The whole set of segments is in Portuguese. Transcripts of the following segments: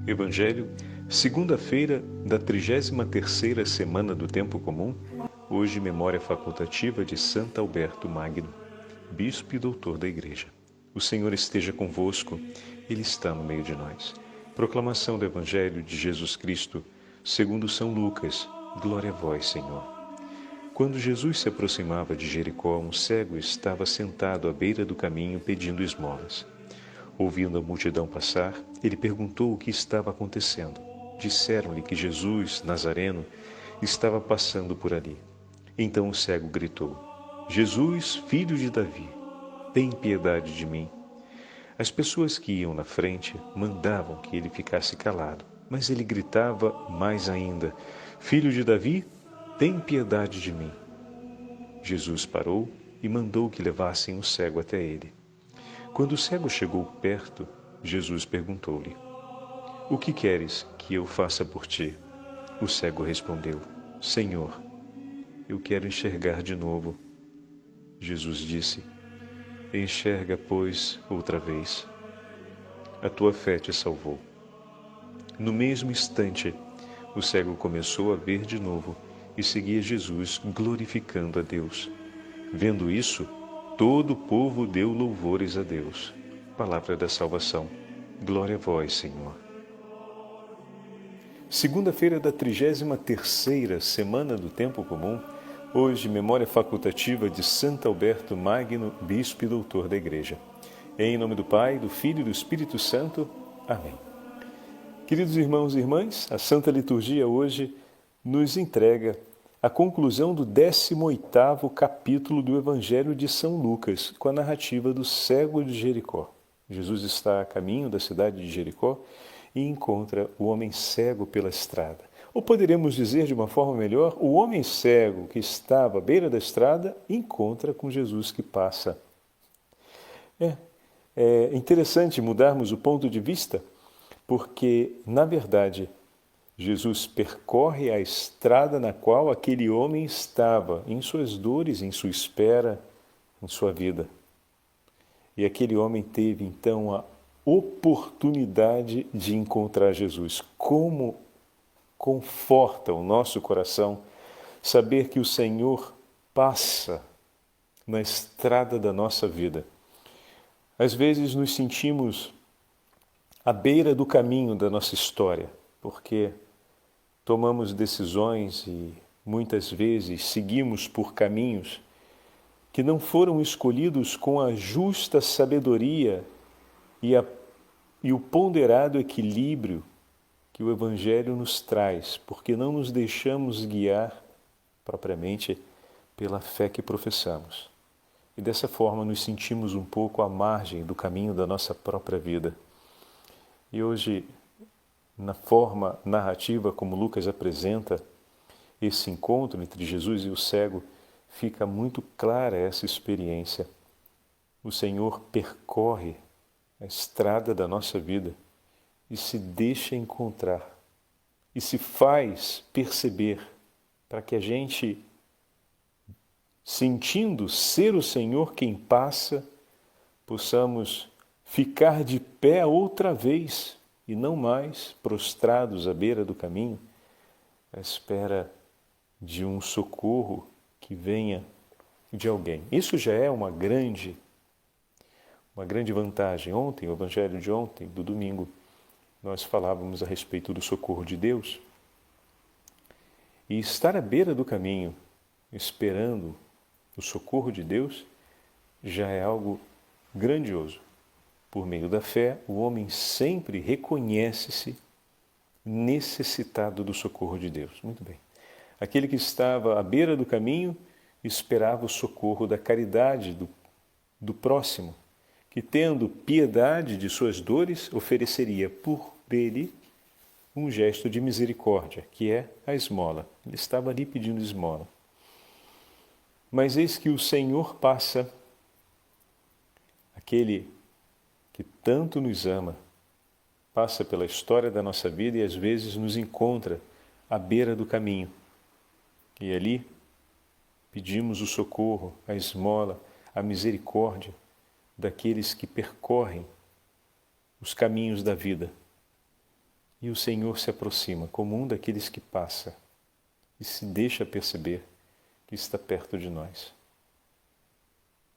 Evangelho, segunda-feira da 33ª semana do Tempo Comum, hoje memória facultativa de Santo Alberto Magno, Bispo e Doutor da Igreja. O Senhor esteja convosco, Ele está no meio de nós. Proclamação do Evangelho de Jesus Cristo, segundo São Lucas. Glória a vós, Senhor. Quando Jesus se aproximava de Jericó, um cego estava sentado à beira do caminho pedindo esmolas. Ouvindo a multidão passar, ele perguntou o que estava acontecendo. Disseram-lhe que Jesus, Nazareno, estava passando por ali. Então o cego gritou: Jesus, filho de Davi, tem piedade de mim. As pessoas que iam na frente mandavam que ele ficasse calado, mas ele gritava mais ainda: Filho de Davi, tem piedade de mim. Jesus parou e mandou que levassem o cego até ele. Quando o cego chegou perto, Jesus perguntou-lhe: O que queres que eu faça por ti? O cego respondeu: Senhor, eu quero enxergar de novo. Jesus disse: Enxerga, pois, outra vez. A tua fé te salvou. No mesmo instante, o cego começou a ver de novo e seguia Jesus, glorificando a Deus. Vendo isso, todo o povo deu louvores a Deus. Palavra da salvação. Glória a vós, Senhor. Segunda-feira da 33ª semana do Tempo Comum, hoje memória facultativa de Santo Alberto Magno, Bispo e Doutor da Igreja. Em nome do Pai, do Filho e do Espírito Santo. Amém. Queridos irmãos e irmãs, a Santa Liturgia hoje nos entrega a conclusão do 18º capítulo do Evangelho de São Lucas, com a narrativa do cego de Jericó. Jesus está a caminho da cidade de Jericó e encontra o homem cego pela estrada. Ou poderíamos dizer de uma forma melhor, o homem cego que estava à beira da estrada encontra com Jesus que passa. É interessante mudarmos o ponto de vista, porque, na verdade, Jesus percorre a estrada na qual aquele homem estava, em suas dores, em sua espera, em sua vida. E aquele homem teve, então, a oportunidade de encontrar Jesus. Como conforta o nosso coração saber que o Senhor passa na estrada da nossa vida. Às vezes nos sentimos à beira do caminho da nossa história, porque tomamos decisões e muitas vezes seguimos por caminhos que não foram escolhidos com a justa sabedoria e o ponderado equilíbrio que o Evangelho nos traz, porque não nos deixamos guiar propriamente pela fé que professamos. E dessa forma nos sentimos um pouco à margem do caminho da nossa própria vida. E hoje, na forma narrativa como Lucas apresenta esse encontro entre Jesus e o cego, fica muito clara essa experiência. O Senhor percorre a estrada da nossa vida e se deixa encontrar e se faz perceber para que a gente, sentindo ser o Senhor quem passa, possamos ficar de pé outra vez e não mais prostrados à beira do caminho, à espera de um socorro que venha de alguém. Isso já é uma grande vantagem. Ontem, o Evangelho de ontem, do domingo, nós falávamos a respeito do socorro de Deus. E estar à beira do caminho, esperando o socorro de Deus, já é algo grandioso. Por meio da fé, o homem sempre reconhece-se necessitado do socorro de Deus. Muito bem. Aquele que estava à beira do caminho esperava o socorro da caridade do próximo, que, tendo piedade de suas dores, ofereceria por ele um gesto de misericórdia, que é a esmola. Ele estava ali pedindo esmola. Mas eis que o Senhor passa, aquele que tanto nos ama, passa pela história da nossa vida e às vezes nos encontra à beira do caminho. E ali pedimos o socorro, a esmola, a misericórdia daqueles que percorrem os caminhos da vida. E o Senhor se aproxima como um daqueles que passa e se deixa perceber que está perto de nós.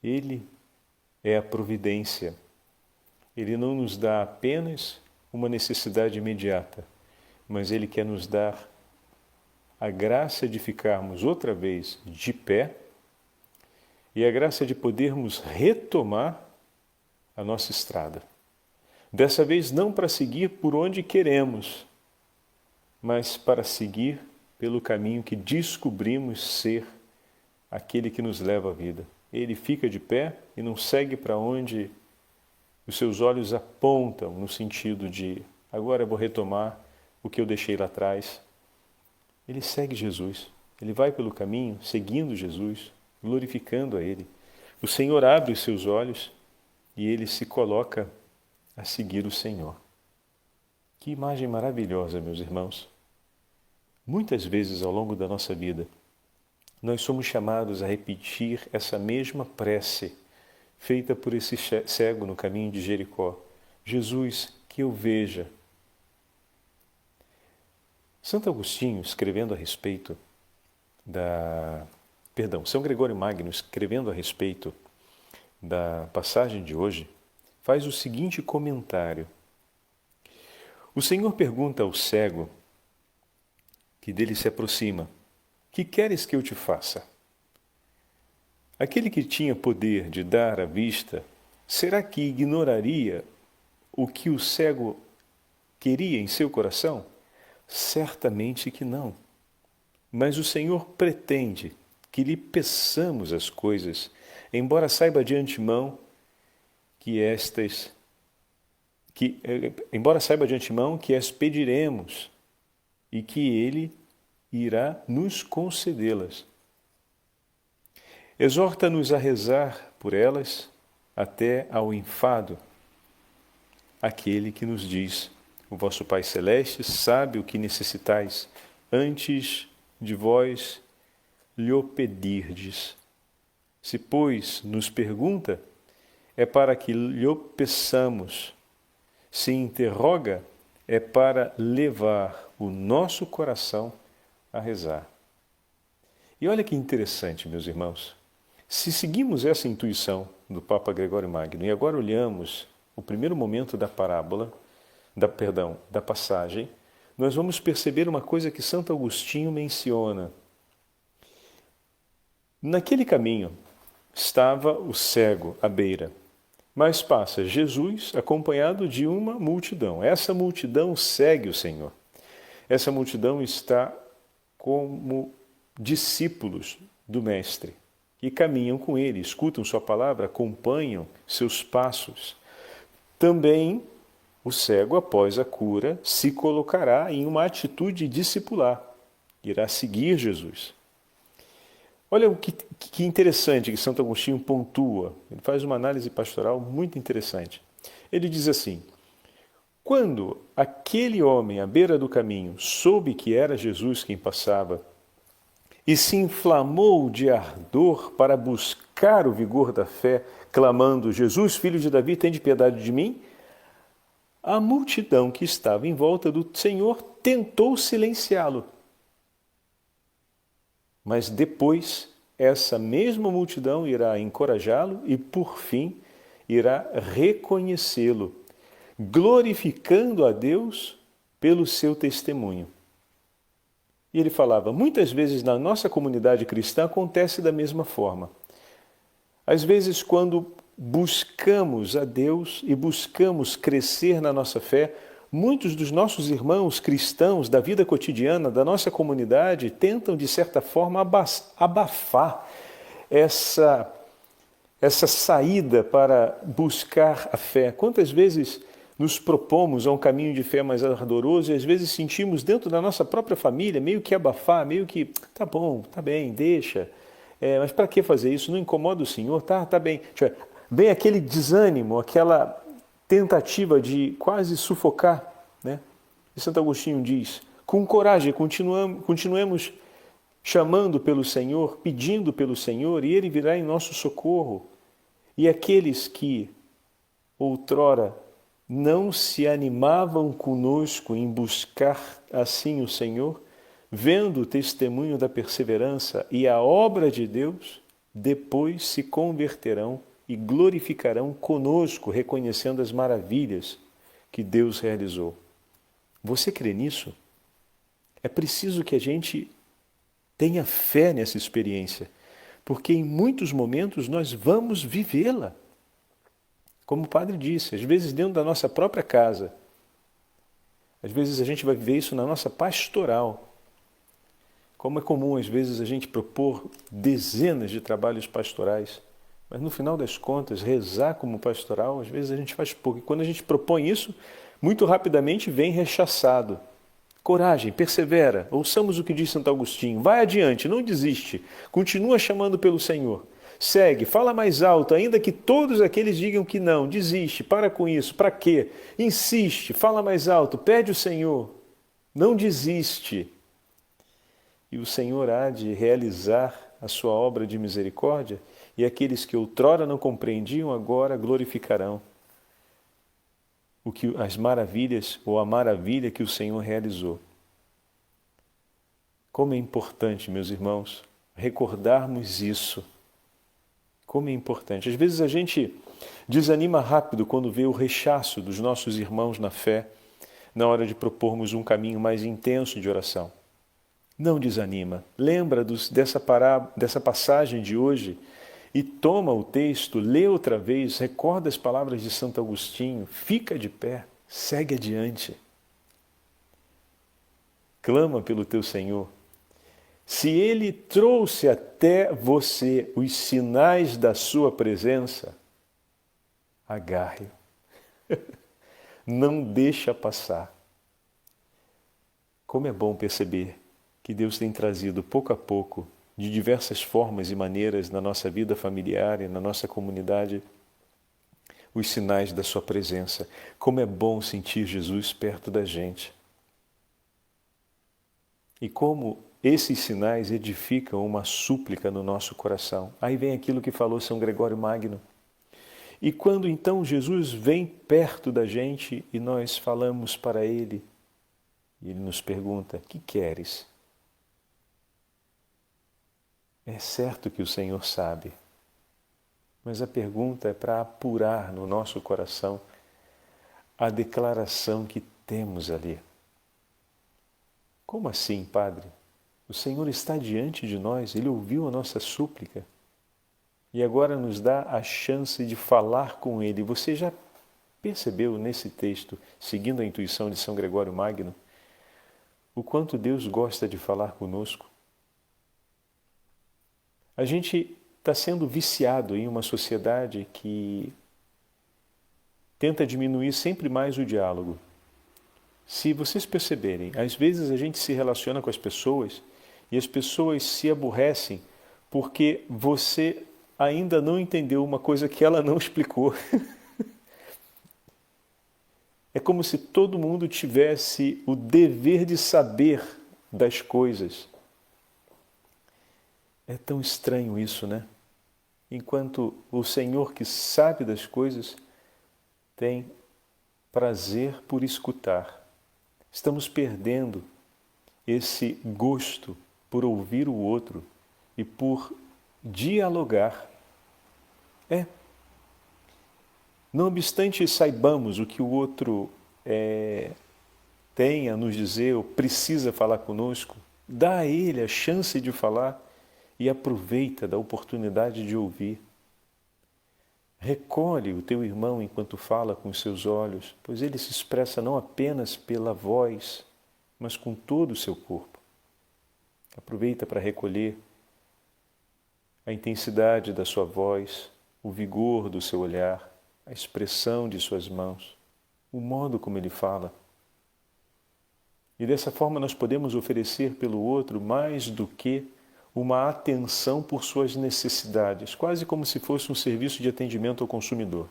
Ele é a providência. Ele não nos dá apenas uma necessidade imediata, mas Ele quer nos dar a graça de ficarmos outra vez de pé e a graça de podermos retomar a nossa estrada. Dessa vez não para seguir por onde queremos, mas para seguir pelo caminho que descobrimos ser aquele que nos leva à vida. Ele fica de pé e não segue para onde os seus olhos apontam, no sentido de agora eu vou retomar o que eu deixei lá atrás. Ele segue Jesus, ele vai pelo caminho seguindo Jesus, glorificando a Ele. O Senhor abre os seus olhos e ele se coloca a seguir o Senhor. Que imagem maravilhosa, meus irmãos. Muitas vezes ao longo da nossa vida, nós somos chamados a repetir essa mesma prece feita por esse cego no caminho de Jericó. Jesus, que eu veja. Santo Agostinho, escrevendo a respeito São Gregório Magno, escrevendo a respeito da passagem de hoje, faz o seguinte comentário. O Senhor pergunta ao cego que dele se aproxima: que queres que eu te faça? Aquele que tinha poder de dar à vista, será que ignoraria o que o cego queria em seu coração? Certamente que não. Mas o Senhor pretende que lhe peçamos as coisas, embora saiba de antemão que as pediremos e que Ele irá nos concedê-las. Exorta-nos a rezar por elas até ao enfado, aquele que nos diz: o vosso Pai Celeste sabe o que necessitais antes de vós lhe pedirdes. Se, pois, nos pergunta, é para que lhe peçamos. Se interroga, é para levar o nosso coração a rezar. E olha que interessante, meus irmãos. Se seguimos essa intuição do Papa Gregório Magno e agora olhamos o primeiro momento da parábola, da passagem, nós vamos perceber uma coisa que Santo Agostinho menciona. Naquele caminho estava o cego à beira, mas passa Jesus acompanhado de uma multidão. Essa multidão segue o Senhor. Essa multidão está como discípulos do Mestre, que caminham com Ele, escutam Sua palavra, acompanham seus passos. Também o cego, após a cura, se colocará em uma atitude discipular, irá seguir Jesus. Olha o que interessante que Santo Agostinho pontua. Ele faz uma análise pastoral muito interessante. Ele diz assim: quando aquele homem à beira do caminho soube que era Jesus quem passava e se inflamou de ardor para buscar o vigor da fé, clamando: Jesus, filho de Davi, tende piedade de mim, a multidão que estava em volta do Senhor tentou silenciá-lo. Mas depois, essa mesma multidão irá encorajá-lo e, por fim, irá reconhecê-lo, glorificando a Deus pelo seu testemunho. E ele falava, muitas vezes na nossa comunidade cristã acontece da mesma forma. Às vezes, quando buscamos a Deus e buscamos crescer na nossa fé, muitos dos nossos irmãos cristãos da vida cotidiana, da nossa comunidade, tentam, de certa forma, abafar essa saída para buscar a fé. Quantas vezes nos propomos a um caminho de fé mais ardoroso e às vezes sentimos dentro da nossa própria família meio que abafar, meio que, tá bom, tá bem, deixa. Mas para que fazer isso? Não incomoda o Senhor? Tá bem. Vem aquele desânimo, aquela tentativa de quase sufocar, né? E Santo Agostinho diz, com coragem, continuemos chamando pelo Senhor, pedindo pelo Senhor, e Ele virá em nosso socorro. E aqueles que outrora não se animavam conosco em buscar assim o Senhor, vendo o testemunho da perseverança e a obra de Deus, depois se converterão e glorificarão conosco, reconhecendo as maravilhas que Deus realizou. Você crê nisso? É preciso que a gente tenha fé nessa experiência, porque em muitos momentos nós vamos vivê-la. Como o padre disse, às vezes dentro da nossa própria casa, às vezes a gente vai viver isso na nossa pastoral. Como é comum às vezes a gente propor dezenas de trabalhos pastorais, mas no final das contas, rezar como pastoral, às vezes a gente faz pouco. E quando a gente propõe isso, muito rapidamente vem rechaçado. Coragem, persevera, ouçamos o que diz Santo Agostinho, vai adiante, não desiste, continua chamando pelo Senhor. Segue, fala mais alto, ainda que todos aqueles digam que não, desiste, para com isso, para quê? Insiste, fala mais alto, pede o Senhor, não desiste. E o Senhor há de realizar a sua obra de misericórdia, e aqueles que outrora não compreendiam, agora glorificarão as maravilhas ou a maravilha que o Senhor realizou. Como é importante, meus irmãos, recordarmos isso. Como é importante. Às vezes a gente desanima rápido quando vê o rechaço dos nossos irmãos na fé, na hora de propormos um caminho mais intenso de oração. Não desanima. Lembra dessa passagem de hoje e toma o texto, lê outra vez, recorda as palavras de Santo Agostinho, fica de pé, segue adiante. Clama pelo teu Senhor. Se Ele trouxe até você os sinais da sua presença, agarre-o. Não deixa passar. Como é bom perceber que Deus tem trazido pouco a pouco, de diversas formas e maneiras na nossa vida familiar e na nossa comunidade, os sinais da sua presença. Como é bom sentir Jesus perto da gente. E como esses sinais edificam uma súplica no nosso coração. Aí vem aquilo que falou São Gregório Magno. E quando então Jesus vem perto da gente e nós falamos para Ele, e Ele nos pergunta, que queres? É certo que o Senhor sabe, mas a pergunta é para apurar no nosso coração a declaração que temos ali. Como assim, Padre? O Senhor está diante de nós, Ele ouviu a nossa súplica e agora nos dá a chance de falar com Ele. Você já percebeu nesse texto, seguindo a intuição de São Gregório Magno, o quanto Deus gosta de falar conosco? A gente está sendo viciado em uma sociedade que tenta diminuir sempre mais o diálogo. Se vocês perceberem, às vezes a gente se relaciona com as pessoas e as pessoas se aborrecem porque você ainda não entendeu uma coisa que ela não explicou. É como se todo mundo tivesse o dever de saber das coisas. É tão estranho isso, né? Enquanto o Senhor que sabe das coisas tem prazer por escutar. Estamos perdendo esse gosto por ouvir o outro e por dialogar. Não obstante saibamos o que o outro tem a nos dizer ou precisa falar conosco, dá a ele a chance de falar e aproveita da oportunidade de ouvir. Recolhe o teu irmão enquanto fala com os seus olhos, pois ele se expressa não apenas pela voz, mas com todo o seu corpo. Aproveita para recolher a intensidade da sua voz, o vigor do seu olhar, a expressão de suas mãos, o modo como ele fala. E dessa forma nós podemos oferecer pelo outro mais do que uma atenção por suas necessidades, quase como se fosse um serviço de atendimento ao consumidor.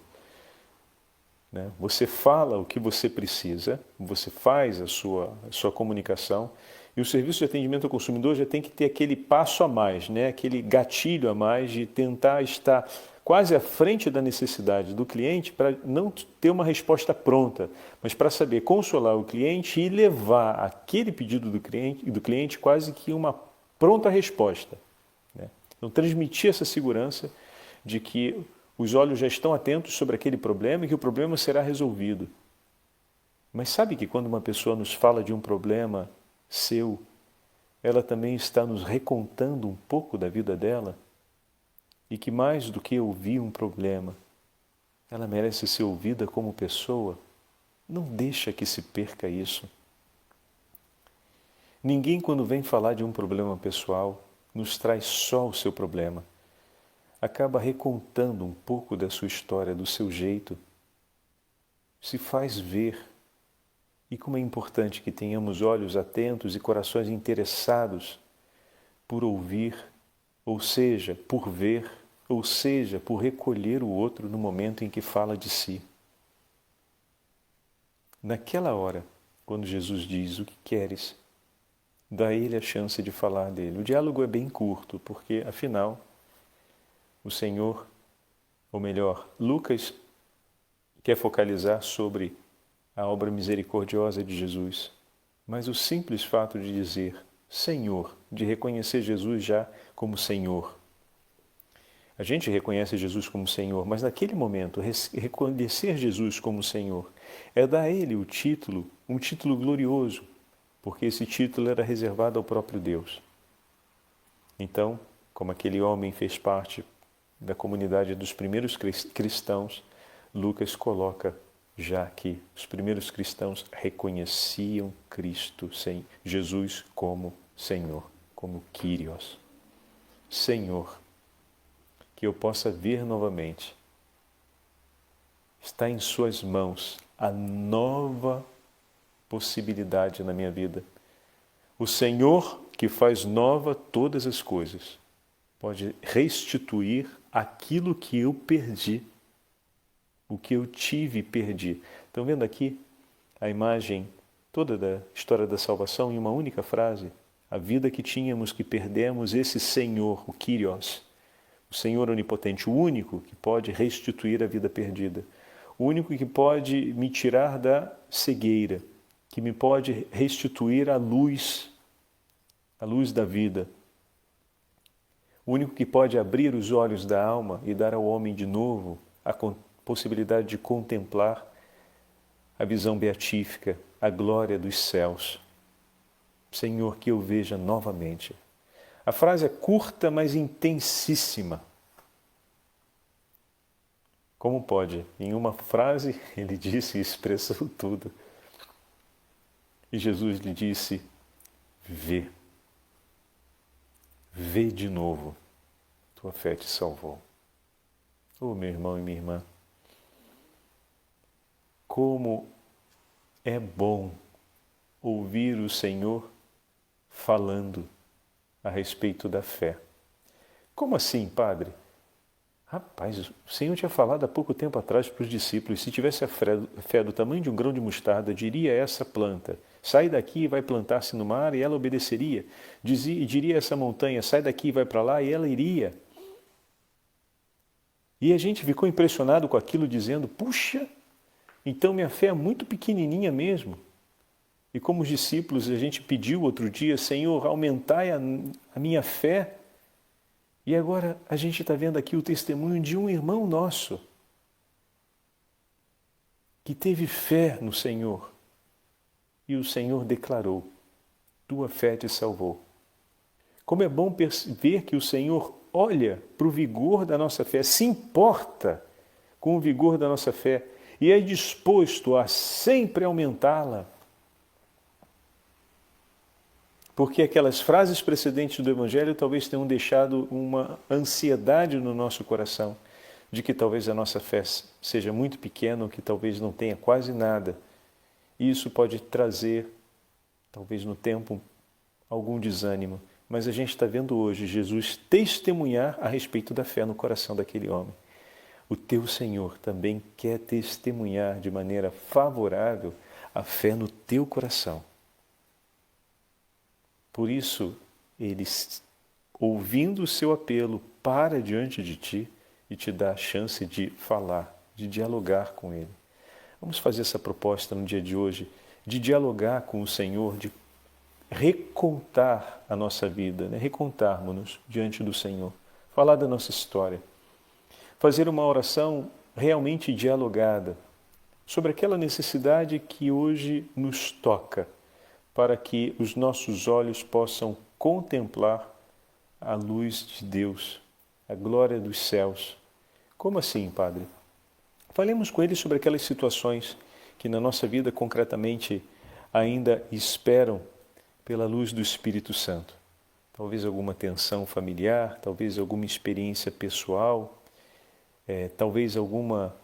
Você fala o que você precisa, você faz a sua comunicação, e o serviço de atendimento ao consumidor já tem que ter aquele passo a mais, aquele gatilho a mais de tentar estar quase à frente da necessidade do cliente para não ter uma resposta pronta, mas para saber consolar o cliente e levar aquele pedido do cliente quase que uma pronta resposta, né? Então, transmitir essa segurança de que os olhos já estão atentos sobre aquele problema e que o problema será resolvido. Mas sabe que quando uma pessoa nos fala de um problema seu, ela também está nos recontando um pouco da vida dela? E que mais do que ouvir um problema, ela merece ser ouvida como pessoa? Não deixa que se perca isso. Ninguém, quando vem falar de um problema pessoal, nos traz só o seu problema. Acaba recontando um pouco da sua história, do seu jeito. Se faz ver. E como é importante que tenhamos olhos atentos e corações interessados por ouvir, ou seja, por ver, ou seja, por recolher o outro no momento em que fala de si. Naquela hora, quando Jesus diz: o que queres? Dá a ele a chance de falar dele. O diálogo é bem curto, porque, afinal, o Senhor, ou melhor, Lucas quer focalizar sobre a obra misericordiosa de Jesus. Mas o simples fato de dizer Senhor, de reconhecer Jesus já como Senhor. A gente reconhece Jesus como Senhor, mas naquele momento, reconhecer Jesus como Senhor é dar a Ele o título, um título glorioso, porque esse título era reservado ao próprio Deus. Então, como aquele homem fez parte da comunidade dos primeiros cristãos, Lucas coloca já que os primeiros cristãos reconheciam Cristo, Jesus como Senhor, como Kyrios. Senhor, que eu possa ver novamente. Está em suas mãos a nova possibilidade na minha vida. O Senhor, que faz nova todas as coisas, pode restituir aquilo que eu perdi, o que eu tive e perdi. Estão vendo aqui a imagem toda da história da salvação em uma única frase? A vida que tínhamos, que perdemos, esse Senhor, o Kyrios, o Senhor onipotente, o único que pode restituir a vida perdida, o único que pode me tirar da cegueira, que me pode restituir a luz da vida, o único que pode abrir os olhos da alma e dar ao homem de novo a possibilidade de contemplar a visão beatífica, a glória dos céus. Senhor, que eu veja novamente. A frase é curta, mas intensíssima. Como pode? Em uma frase, ele disse e expressou tudo. E Jesus lhe disse: vê. Vê de novo. Tua fé te salvou. Oh, meu irmão e minha irmã, como é bom ouvir o Senhor falando a respeito da fé. Como assim, Padre? Rapaz, o Senhor tinha falado há pouco tempo atrás para os discípulos, se tivesse a fé do tamanho de um grão de mostarda, diria a essa planta: sai daqui e vai plantar-se no mar, e ela obedeceria. Diria a essa montanha: sai daqui e vai para lá, e ela iria. E a gente ficou impressionado com aquilo, dizendo: puxa, então minha fé é muito pequenininha mesmo. E como os discípulos, a gente pediu outro dia: Senhor, aumentai a minha fé. E agora a gente está vendo aqui o testemunho de um irmão nosso que teve fé no Senhor. E o Senhor declarou: tua fé te salvou. Como é bom ver que o Senhor olha para o vigor da nossa fé, se importa com o vigor da nossa fé e é disposto a sempre aumentá-la. Porque aquelas frases precedentes do Evangelho talvez tenham deixado uma ansiedade no nosso coração de que talvez a nossa fé seja muito pequena ou que talvez não tenha quase nada. E isso pode trazer, talvez no tempo, algum desânimo. Mas a gente está vendo hoje Jesus testemunhar a respeito da fé no coração daquele homem. O teu Senhor também quer testemunhar de maneira favorável a fé no teu coração. Por isso, ele, ouvindo o seu apelo, para diante de ti e te dá a chance de falar, de dialogar com Ele. Vamos fazer essa proposta no dia de hoje, de dialogar com o Senhor, de recontar a nossa vida, né? Recontarmos-nos diante do Senhor, falar da nossa história, fazer uma oração realmente dialogada sobre aquela necessidade que hoje nos toca, para que os nossos olhos possam contemplar a luz de Deus, a glória dos céus. Como assim, Padre? Falemos com Ele sobre aquelas situações que na nossa vida concretamente ainda esperam pela luz do Espírito Santo. Talvez alguma tensão familiar, talvez alguma experiência pessoal, talvez alguma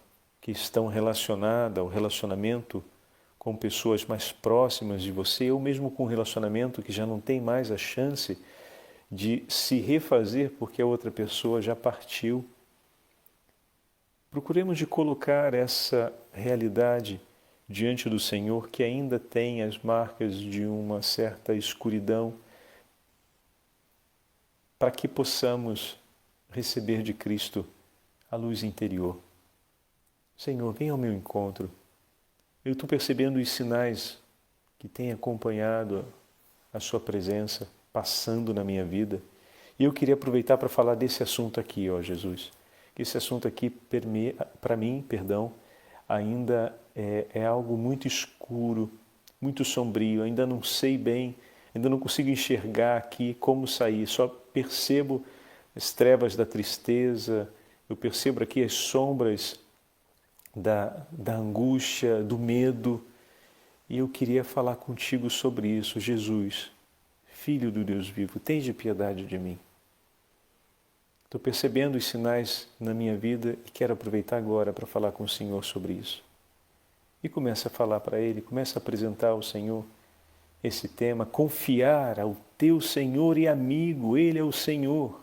questão relacionada ao relacionamento com pessoas mais próximas de você, ou mesmo com um relacionamento que já não tem mais a chance de se refazer porque a outra pessoa já partiu. Procuremos de colocar essa realidade diante do Senhor, que ainda tem as marcas de uma certa escuridão, para que possamos receber de Cristo a luz interior. Senhor, vem ao meu encontro. Eu estou percebendo os sinais que têm acompanhado a sua presença, passando na minha vida. E eu queria aproveitar para falar desse assunto aqui, ó Jesus. Esse assunto aqui, para mim, ainda é algo muito escuro, muito sombrio. Ainda não sei bem, ainda não consigo enxergar aqui como sair. Só percebo as trevas da tristeza, eu percebo aqui as sombras da angústia, do medo. E eu queria falar contigo sobre isso. Jesus, Filho do Deus vivo, tens de piedade de mim. Estou percebendo os sinais na minha vida e quero aproveitar agora para falar com o Senhor sobre isso. E começa a falar para Ele, começa a apresentar ao Senhor esse tema, confiar ao teu Senhor e amigo, Ele é o Senhor,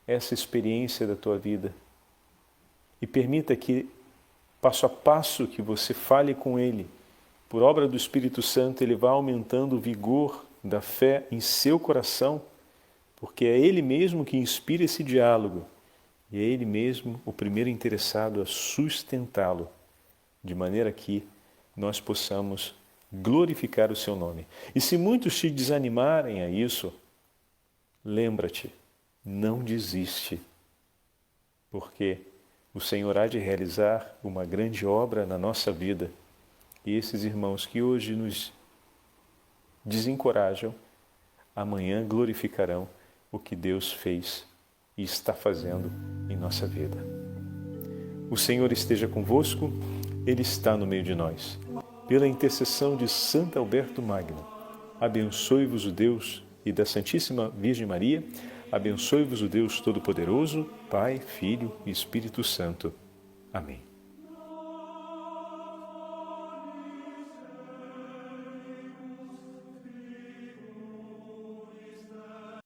essa experiência da tua vida. E permita que, passo a passo que você fale com Ele, por obra do Espírito Santo, Ele vá aumentando o vigor da fé em seu coração, porque é Ele mesmo que inspira esse diálogo e é Ele mesmo o primeiro interessado a sustentá-lo, de maneira que nós possamos glorificar o seu nome. E se muitos te desanimarem a isso, lembra-te, não desiste, porque o Senhor há de realizar uma grande obra na nossa vida. E esses irmãos que hoje nos desencorajam, amanhã glorificarão o que Deus fez e está fazendo em nossa vida. O Senhor esteja convosco, Ele está no meio de nós. Pela intercessão de Santo Alberto Magno, abençoe-vos o Deus e da Santíssima Virgem Maria, abençoe-vos o Deus Todo-Poderoso, Pai, Filho e Espírito Santo. Amém.